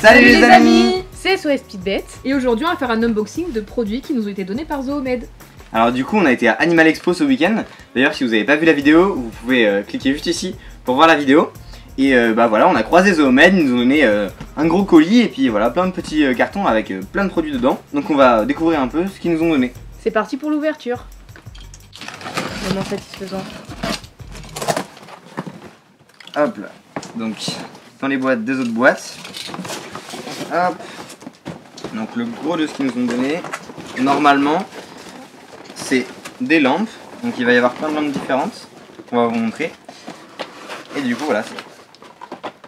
Salut les amis, c'est SOS Petite et aujourd'hui on va faire un unboxing de produits qui nous ont été donnés par Zoomed. Alors du coup on a été à Animal Expo ce week-end. D'ailleurs si vous n'avez pas vu la vidéo, vous pouvez cliquer juste ici pour voir la vidéo. Et bah voilà, on a croisé Zoomed, ils nous ont donné un gros colis et puis voilà plein de petits cartons avec plein de produits dedans. Donc on va découvrir un peu ce qu'ils nous ont donné. C'est parti pour l'ouverture. Vraiment satisfaisant. Hop là, donc dans les boîtes, deux autres boîtes. Hop. Donc le gros de ce qu'ils nous ont donné, normalement, c'est des lampes. Donc il va y avoir plein de lampes différentes qu'on va vous montrer. Et du coup voilà,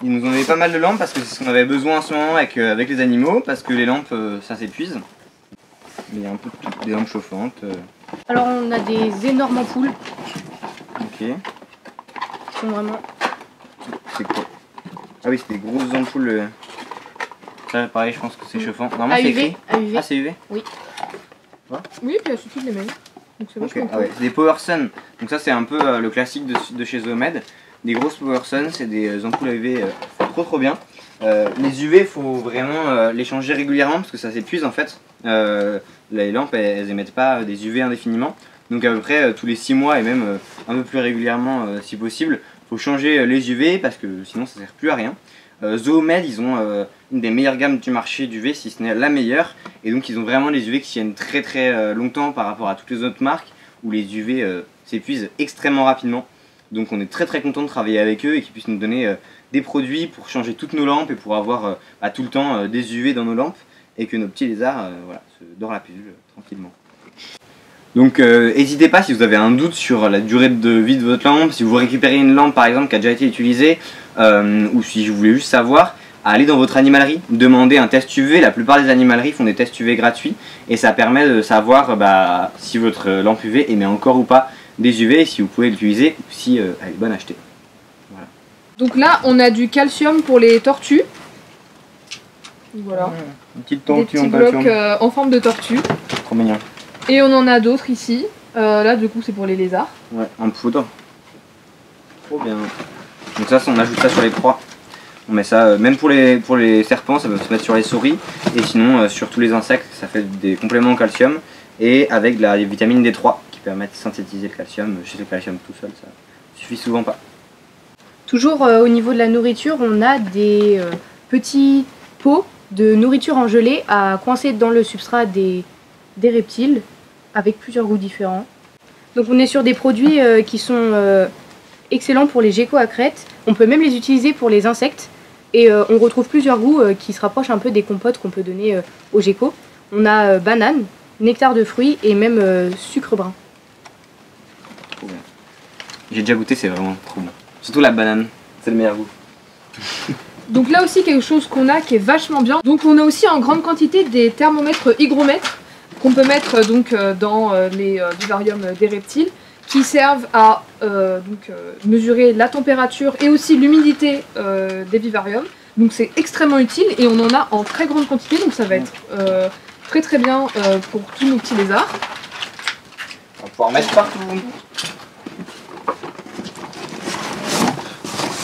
ils nous ont donné pas mal de lampes parce que c'est ce qu'on avait besoin en ce moment avec les animaux, parce que les lampes ça s'épuise. Mais il y a un peu de tout, des lampes chauffantes. Alors on a des énormes ampoules. Ok. Qui sont vraiment... C'est quoi? Ah oui, c'est des grosses ampoules. Ça pareil, je pense que c'est chauffant. Normalement c'est écrit. AUV. Ah c'est UV? Oui. Ouais. Oui, puis il suffit de les mettre. Donc c'est Okay. Ah ouais, c'est des Power Sun. Donc ça c'est un peu le classique de chez Zoomed. Des grosses Power Sun, c'est des ampoules à UV trop bien. Les UV, il faut vraiment les changer régulièrement parce que ça s'épuise en fait. Les lampes elles émettent pas des UV indéfiniment. Donc à peu près tous les 6 mois et même un peu plus régulièrement si possible. Il faut changer les UV parce que sinon ça sert plus à rien. Zoomed, ils ont une des meilleures gammes du marché d'UV, si ce n'est la meilleure. Et donc ils ont vraiment des UV qui tiennent très longtemps par rapport à toutes les autres marques où les UV s'épuisent extrêmement rapidement. Donc on est très content de travailler avec eux et qu'ils puissent nous donner des produits pour changer toutes nos lampes et pour avoir tout le temps des UV dans nos lampes et que nos petits lézards voilà, se dorent la pilule tranquillement. Donc n'hésitez pas si vous avez un doute sur la durée de vie de votre lampe, si vous récupérez une lampe par exemple qui a déjà été utilisée ou si vous voulez juste savoir, à aller dans votre animalerie, demander un test UV. La plupart des animaleries font des tests UV gratuits et ça permet de savoir si votre lampe UV émet encore ou pas des UV et si vous pouvez l'utiliser ou si elle est bonne à acheter. Voilà. Donc là on a du calcium pour les tortues. Voilà. Une petite tortue des petits en calcium. blocs en forme de tortue. Trop mignon. Et on en a d'autres ici. Là du coup c'est pour les lézards. Ouais, en poudre. Trop bien. Donc ça, on ajoute ça sur les proies. On met ça, même pour les serpents, ça peut se mettre sur les souris. Et sinon, sur tous les insectes, ça fait des compléments en calcium. Et avec de la vitamine D3 qui permettent de synthétiser le calcium. Je sais que le calcium tout seul, ça suffit souvent pas. Toujours au niveau de la nourriture, on a des petits pots de nourriture en gelée à coincer dans le substrat des reptiles avec plusieurs goûts différents. Donc on est sur des produits qui sont excellents pour les geckos à crête. On peut même les utiliser pour les insectes et on retrouve plusieurs goûts qui se rapprochent un peu des compotes qu'on peut donner aux geckos. On a banane, nectar de fruits et même sucre brun. Trop bien. J'ai déjà goûté, c'est vraiment trop bon. Surtout la banane, c'est le meilleur goût. Donc là aussi quelque chose qu'on a qui est vachement bien. Donc on a aussi en grande quantité des thermomètres hygromètres qu'on peut mettre donc dans les vivariums des reptiles, qui servent à mesurer la température et aussi l'humidité des vivariums. Donc c'est extrêmement utile et on en a en très grande quantité, donc ça va être très bien pour tous nos petits lézards. On va pouvoir mettre partout.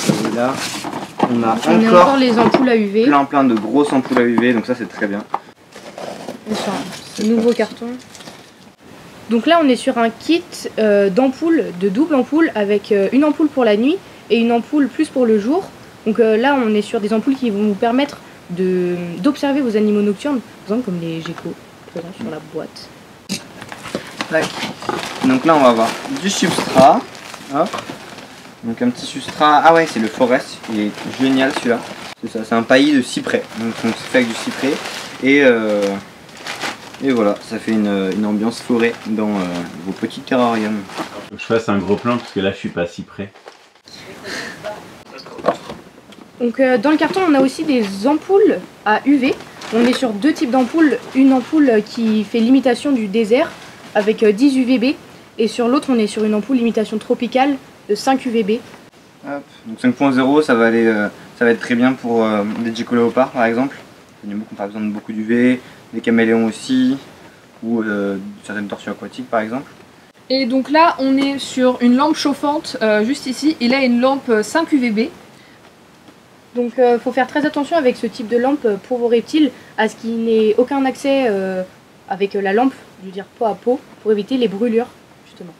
Et là, on a encore les ampoules à UV. plein de grosses ampoules à UV, donc ça c'est très bien. Sur un nouveau carton. Donc là on est sur un kit d'ampoules, de double ampoule avec une ampoule pour la nuit et une ampoule plus pour le jour. Donc là on est sur des ampoules qui vont vous permettre d'observer vos animaux nocturnes, par exemple comme les geckos présents sur la boîte. Tac. Donc là on va avoir du substrat. Hop. Donc un petit substrat. Ah ouais, c'est le Forest, il est génial celui-là. C'est ça, c'est un paillis de cyprès. Donc c'est fait avec du cyprès. Et voilà, ça fait une ambiance forêt dans vos petits terrariums. Faut que je fasse un gros plan parce que là je suis pas si près. Donc dans le carton on a aussi des ampoules à UV. On est sur deux types d'ampoules. Une ampoule qui fait l'imitation du désert avec 10 UVB. Et sur l'autre on est sur une ampoule limitation tropicale de 5 UVB. Hop. Donc 5.0 ça va être très bien pour des geckos léopards par exemple. Les animaux qui n'ont pas besoin de beaucoup d'UV. Des caméléons aussi, ou certaines tortues aquatiques par exemple. Et donc là on est sur une lampe chauffante juste ici, et là une lampe 5 UVB. Donc faut faire très attention avec ce type de lampe pour vos reptiles, à ce qu'il n'ait aucun accès avec la lampe, je veux dire peau à peau, pour éviter les brûlures justement.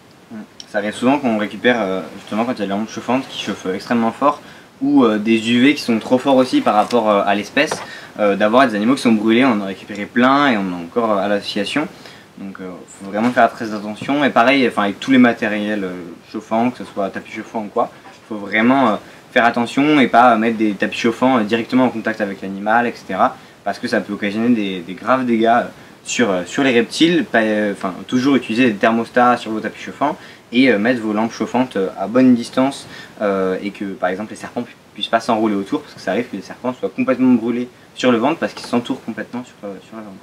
Ça arrive souvent qu'on récupère justement quand il y a des lampes chauffantes qui chauffent extrêmement fort, ou des UV qui sont trop forts aussi par rapport à l'espèce, d'avoir des animaux qui sont brûlés. On en a récupéré plein et on en a encore à l'association. Donc il faut vraiment faire très attention, et pareil avec tous les matériels chauffants, que ce soit tapis chauffant ou quoi, il faut vraiment faire attention et pas mettre des tapis chauffants directement en contact avec l'animal, etc. Parce que ça peut occasionner des graves dégâts sur les reptiles. Toujours utiliser des thermostats sur vos tapis chauffants et mettre vos lampes chauffantes à bonne distance, et que par exemple les serpents puissent pas s'enrouler autour, parce que ça arrive que les serpents soient complètement brûlés sur le ventre parce qu'ils s'entourent complètement sur la ventre.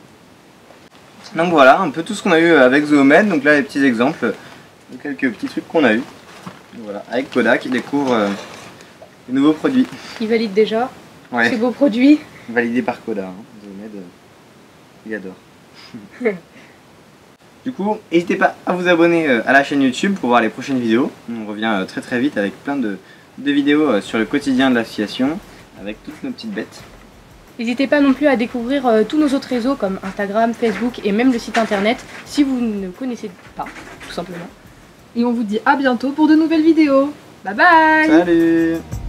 Donc voilà un peu tout ce qu'on a eu avec Zoomed. Donc là les petits exemples de quelques petits trucs qu'on a eu. Voilà, avec Koda qui découvre des nouveaux produits. Il valide déjà Ouais. ces beaux produits. Validé par Koda, hein. Zoomed, il adore. Du coup, n'hésitez pas à vous abonner à la chaîne YouTube pour voir les prochaines vidéos. On revient très vite avec plein de vidéos sur le quotidien de l'association, avec toutes nos petites bêtes. N'hésitez pas non plus à découvrir tous nos autres réseaux comme Instagram, Facebook et même le site internet si vous ne connaissez pas, tout simplement. Et on vous dit à bientôt pour de nouvelles vidéos. Bye bye. Salut!